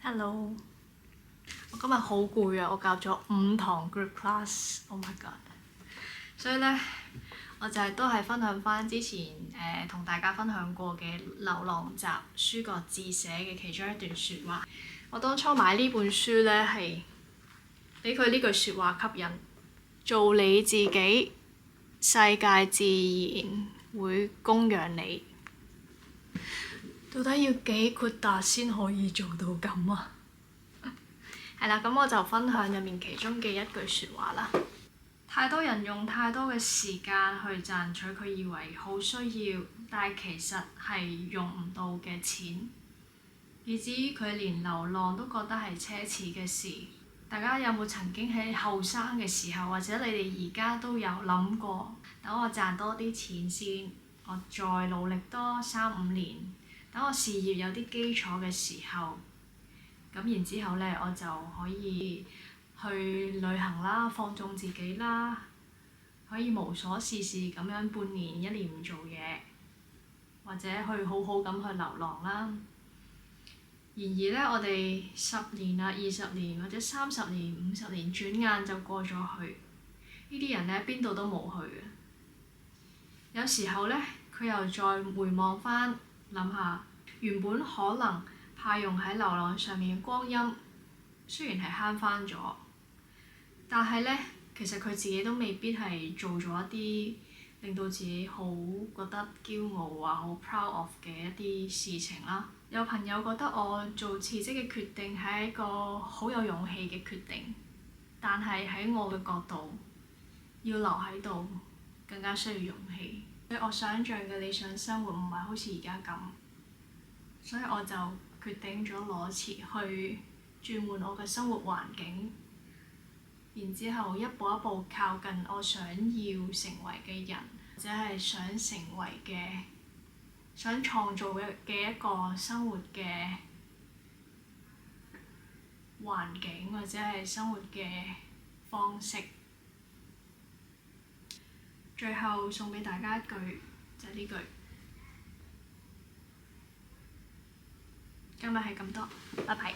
Hello，我今日好攰啊！我教咗5堂 group class，Oh my god！所以咧，我就都係分享翻之前同大家分享過嘅《流浪集》書閣自寫嘅其中一段説話。我當初買呢本書咧係俾佢呢句説話吸引，做你自己，世界自然會供養你。到底要幾豁達先可以做到咁啊？係啦，咁我就分享入面其中嘅一句説話啦。太多人用太多嘅時間去賺取佢以為好需要，但係其實係用唔到嘅錢，以至於佢連流浪都覺得係奢侈嘅事。大家有冇曾經喺後生嘅時候，或者你哋而家都有諗過，等我賺多啲錢先，我再努力多3-5年，等我事業有啲基礎嘅時候，咁然之後咧，我就可以去旅行啦，放縱自己啦，可以無所事事咁樣半年1年唔做嘢，或者去好好咁去流浪啦。然而咧，我哋10年啊、20年或者30年、50年，轉眼就過咗去。呢啲人咧，邊度都冇去嘅。有時候咧，佢又再回望翻，諗下原本可能派用喺流浪上面嘅光陰，雖然係慳翻咗，但係咧，其實佢自己都未必係做咗一啲令到自己好覺得驕傲啊、好 proud of 嘅一啲事情啦。有朋友覺得我做辭職嘅決定係一個好有勇氣嘅決定，但係喺我嘅角度，要留喺度更加需要勇氣。所以我想像嘅理想生活唔係好似而家咁，所以我就決定咗裸辭去轉換我嘅生活環境，然之後一步一步靠近我想要成為嘅人，或者係想成為嘅、想創造嘅一個生活嘅環境，或者係生活嘅方式。最後送俾大家一句，就係呢句。今日係咁多，拜拜。